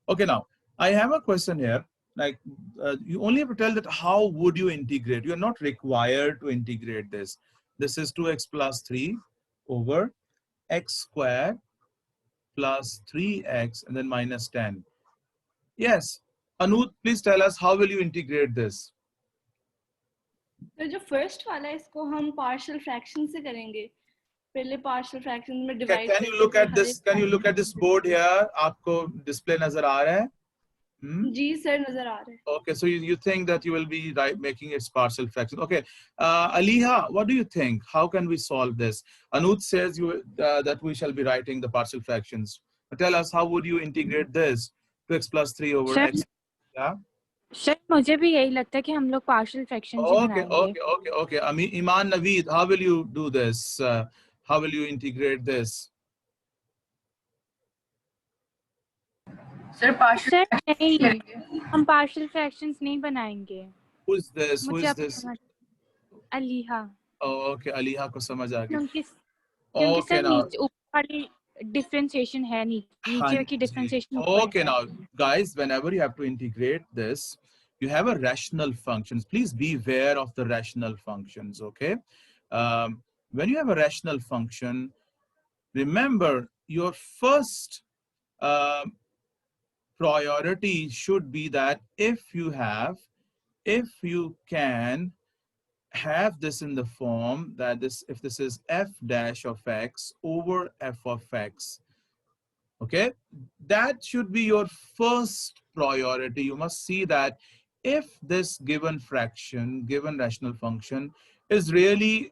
Okay, now I have a question here. Like you only have to tell that how would you integrate. You are not required to integrate this. This is 2x plus 3 over x squared plus 3x and then minus 10. Yes, Anuj, please tell us how will you integrate this? तो जो first वाला है इसको हम partial fraction से करेंगे. पहले partial fraction में divide Can you look at this? Can you look at this board here? आपको display नजर आ रहा है? जी सर नजर आ रहा है. Okay, so you think that you will be making its partial fraction. Okay, Aliha, what do you think? How can we solve this? Anuj says that we shall be writing the partial fractions. But tell us, how would you integrate this? 2x plus 3 over x. Yeah. Sir मुझे भी यही लगता है कि हम लोग partial fraction ही बनाएंगे. Okay. I mean, Iman Naveed, how will you do this? How will you integrate this? Sir partial नहीं, हम पार्शियल फ्रैक्शंस नहीं बनाएंगे. Who is this? अलीहा. Oh, okay, Aliha को समझ आ गया. क्योंकि सर नीचे ऊपर वाली differentiation है नीचे की differentiation. Okay, now guys, whenever you have to integrate this, you have a rational functions. Please be aware of the rational functions. Okay, when you have a rational function, remember your first priority should be that if you can have this in the form that if this is f dash of x over f of x, okay, that should be your first priority. You must see that if this given fraction, given rational function is really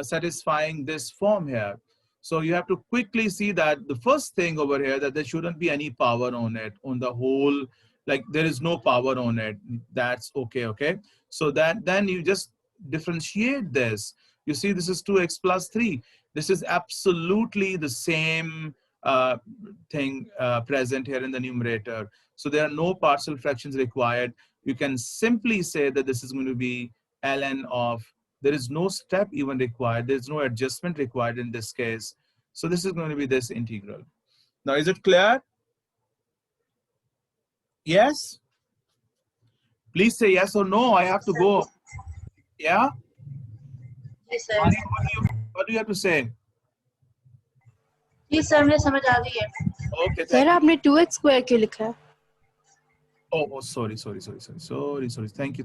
satisfying this form here. So you have to quickly see that the first thing over here, that there shouldn't be any power on it, on the whole, like there is no power on it. That's okay. So then you just differentiate this. You see, this is 2x plus 3. This is absolutely the same thing present here in the numerator. So there are no partial fractions required. You can simply say that this is going to be ln of, there is no step even required. There's no adjustment required in this case. So this is going to be this integral. Now, is it clear? Yes? Please say yes or no. I have to go. Yeah? Yes, sir. What do you have to say? जी sir मुझे समझ आ गई है. Okay. Sir आपने 2x square क्यों लिखा है? Oh, sorry. Thank you.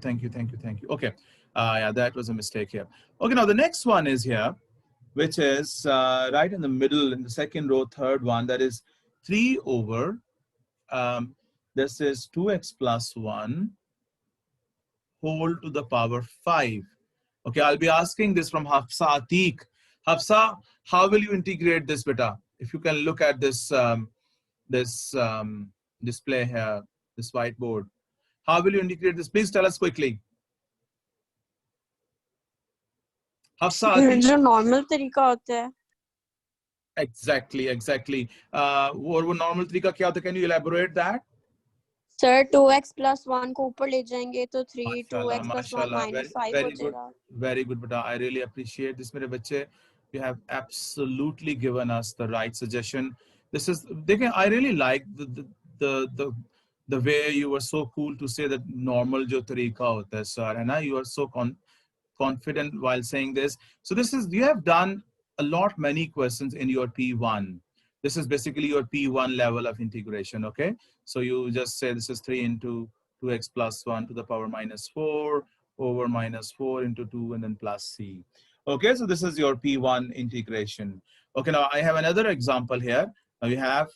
Okay. Yeah, that was a mistake here. Okay, now the next one is here, which is right in the middle, in the second row, third one, that is 3 over, this is 2x plus 1 whole to the power 5. Okay, I'll be asking this from Hafsa Atiq. Hafsa, how will you integrate this, beta? If you can look at this, display here, this whiteboard. How will you integrate this? Please tell us quickly. Hafsa, जो normal तरीका होता है. Exactly. और वो normal तरीका क्या होता है? Can you elaborate that? Sir 2x plus 1 को ऊपर ले जाएंगे तो 3 2x plus 1 minus 5 हो जाएगा. Very good, beta. I really appreciate this, मेरे बच्चे. You have absolutely given us the right suggestion. This is, I really like the way you were so cool to say that normal जो तरीका होता है, sir, है ना? You are so confident while saying this. So this is, you have done many questions in your P1. This is basically your P1 level of integration, okay? So you just say this is 3 into 2x plus 1 to the power minus 4 over minus 4 into 2 and then plus c. Okay, so this is your P1 integration. Okay, now I have another example here. Now we have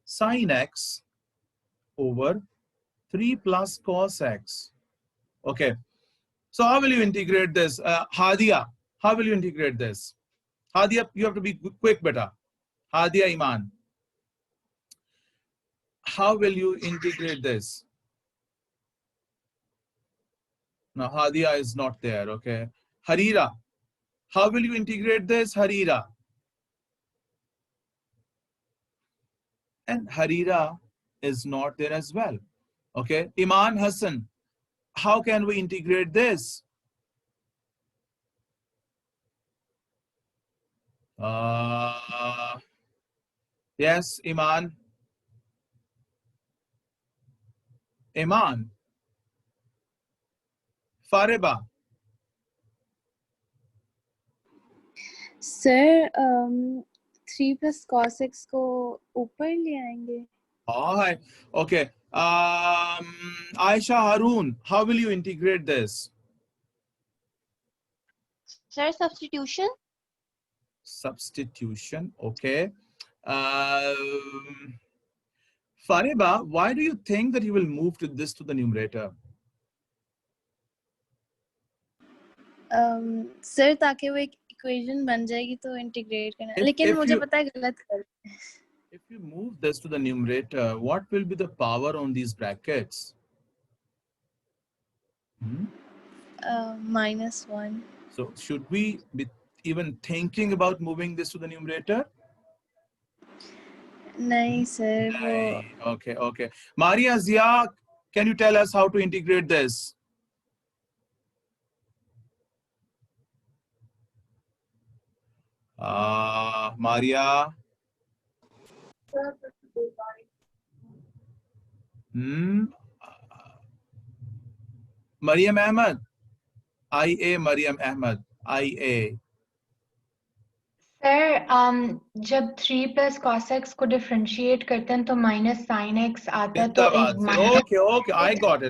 sine x over 3 plus cos x. Okay, so how will you integrate this? Hadia, how will you integrate this? Hadia, you have to be quick, beta. Hadia Iman, how will you integrate this? Now Hadia is not there, okay. Harira, how will you integrate this? Harira. And Harira is not there as well. Okay. Iman Hassan, how can we integrate this? Yes, Iman. Iman, Fariba. Sir 3 plus cos x को ऊपर ले आएंगे. All right. Okay. Aisha Harun, how will you integrate this? Sir, substitution. Substitution. Okay. Fariba, why do you think that you will move to this to the numerator? Sir ताकि वो एक equation बन जाएगी तो इंटीग्रेट करना. लेकिन मुझे पता है गलत कर. If you move this to the numerator, what will be the power on these brackets? -1. So should we be even thinking about moving this to the numerator? नहीं सर वो. Okay, okay. Maria Zia, can you tell us how to integrate this? Maria. Mariam Ahmed. IA Mariam Ahmed. IA. Sir जब 3 plus cos x को differentiate करते हैं तो minus sin x आता है तो एक minus. Okay, I got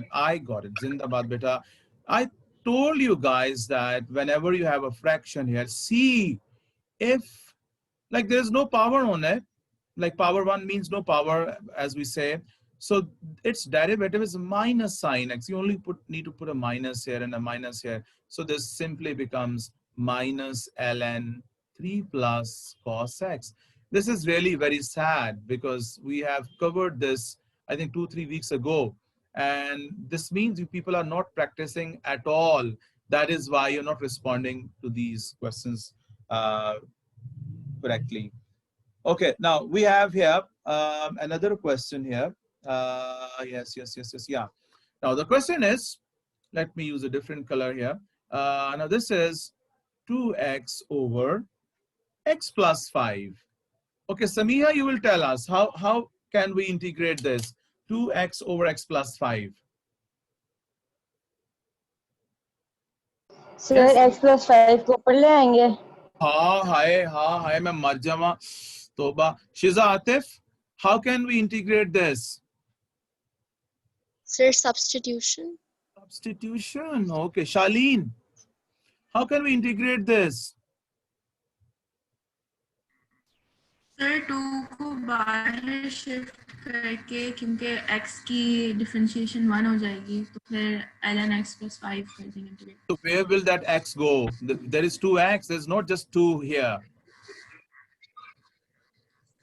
it. Zindabad, beta. I told you guys that whenever you have a fraction here, see if like there's no power on it, like power 1 means no power, as we say. So its derivative is minus sin x. You only need to put a minus here and a minus here. So this simply becomes minus ln 3 plus cos x. This is really very sad because we have covered this, I think 2-3 weeks ago. And this means you people are not practicing at all. That is why you're not responding to these questions correctly. Okay, now we have here another question here. Yes. Yeah. Now the question is, let me use a different color here. Now this is 2x over x plus 5. Okay, Samiha, you will tell us how can we integrate this 2x over x plus 5. Sir, x plus 5 को ऊपर ले आएंगे. Hi, मैं मर जावा. Toba. Shiza Atif, how can we integrate this? Sir, substitution. Substitution. Okay, Shaleen, how can we integrate this? Sir 2 को बाहर shift करके क्योंकि x की डिफरेंशिएशन 1 हो जाएगी तो फिर ln x plus 5 कर देंगे. So where will that x go? There is 2x. There's not just 2 here.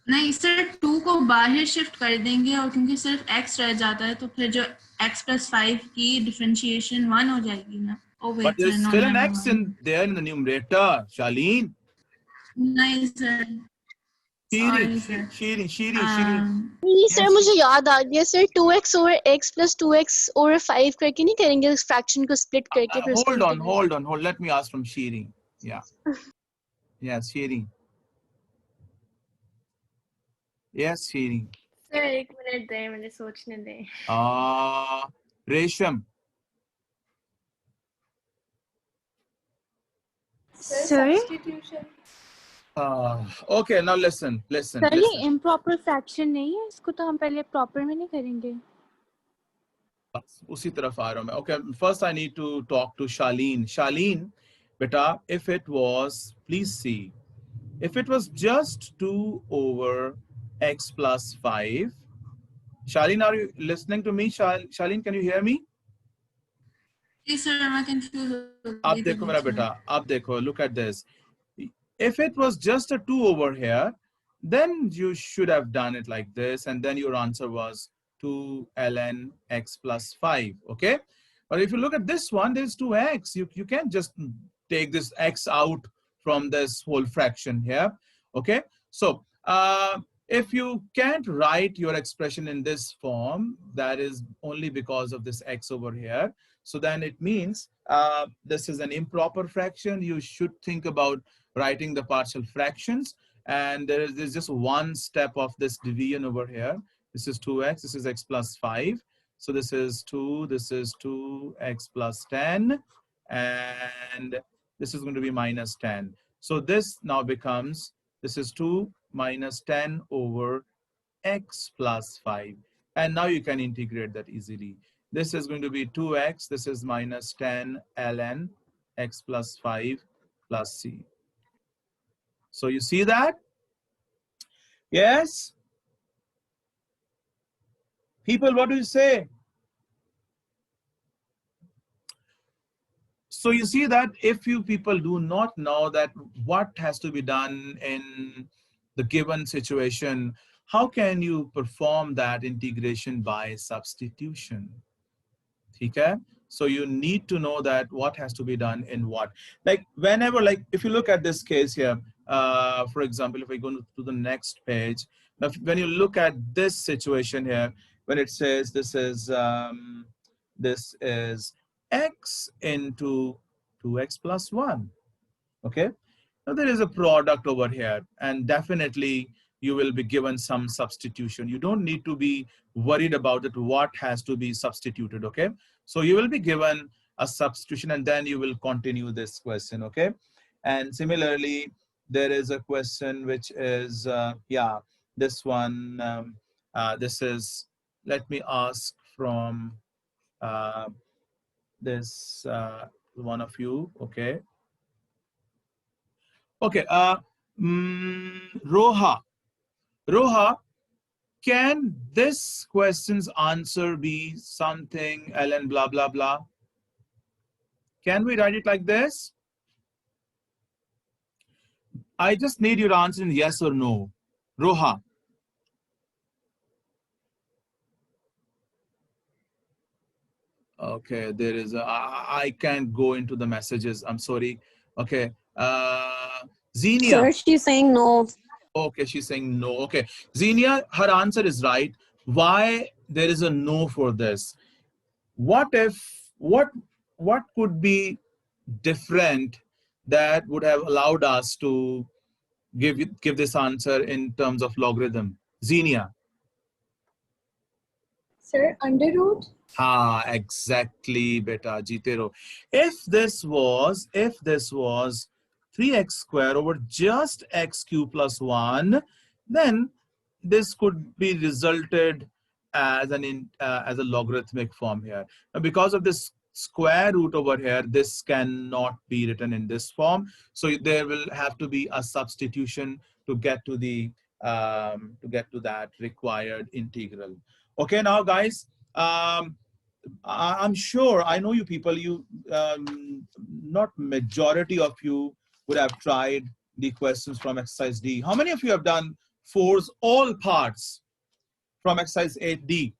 नहीं सर 2 को बाहर शिफ्ट कर देंगे और क्योंकि सिर्फ x रह जाता है तो फिर जो x plus 5 की डिफरेंशिएशन 1 हो जाएगी ना. But there's still an x in there in the numerator, Shaleen. नहीं सर. Sheerin. सर मुझे याद आ गया sir 2x over x plus 2x over 5 करके नहीं करेंगे उस फ्रैक्शन को स्प्लिट करके. Hold on. Let me ask from Sheerin. Yeah. Yes, Sheerin. Yes, Sheerin. Sir 1 minute दें, मुझे सोचने दें. Resham. Sir? Substitution. Okay, now listen. Sir ये improper fraction नहीं है, इसको तो हम पहले proper में नहीं करेंगे. उसी तरफ आ रहा हूं मैं. Okay, first I need to talk to Shaleen. Shaleen, beta, if it was, please see, if it was just 2 over x plus 5. Shaleen, are you listening to me? Shaleen, can you hear me? Yes, sir, I'm confused. Ab dekho mera beta, ab dekho, look at this. If it was just a 2 over here, then you should have done it like this, and then your answer was 2 ln x plus 5, okay? But if you look at this one, there's 2x. You can't just take this x out from this whole fraction here, okay? So, if you can't write your expression in this form, that is only because of this x over here. So then it means this is an improper fraction. You should think about writing the partial fractions. And there's just one step of this division over here. This is 2x, this is x plus 5. So this is 2, this is 2x plus 10, and this is going to be minus 10. So this now becomes, this is 2 minus 10 over x plus 5. And now you can integrate that easily. This is going to be 2x, this is minus 10 ln x plus 5 plus c. So you see that? Yes? People, what do you say? So you see that if you people do not know that what has to be done in the given situation, how can you perform that integration by substitution? Okay? So you need to know that what has to be done in what. Like whenever, like if you look at this case here, for example, if we go to the next page, now when you look at this situation here, when it says this is x into 2x plus 1, okay? Now there is a product over here, and definitely you will be given some substitution. You don't need to be worried about it, what has to be substituted, okay? So you will be given a substitution and then you will continue this question, okay? And similarly, there is a question which is, yeah, this one, this is, let me ask from this one of you, okay? Okay, Roha, can this question's answer be something ln blah, blah, blah? Can we write it like this? I just need your answer in yes or no. Roha. Okay, there is a, I can't go into the messages. I'm sorry. Okay, Xenia. Sir, she's saying no. Okay, she's saying no. Okay, Xenia, her answer is right. Why there is a no for this? What if, what could be different that would have allowed us to give this answer in terms of logarithm? Xenia. Sir, under root? Ah, exactly, beta, Jitero. If this was 3x square over just x cube plus 1, then this could be resulted as as a logarithmic form here. Now, because of this square root over here, this cannot be written in this form. So there will have to be a substitution to get to the that required integral. Okay, now guys, I'm sure, I know you people, you not majority of you would have tried the questions from exercise D. How many of you have done 4's all parts from exercise 8D?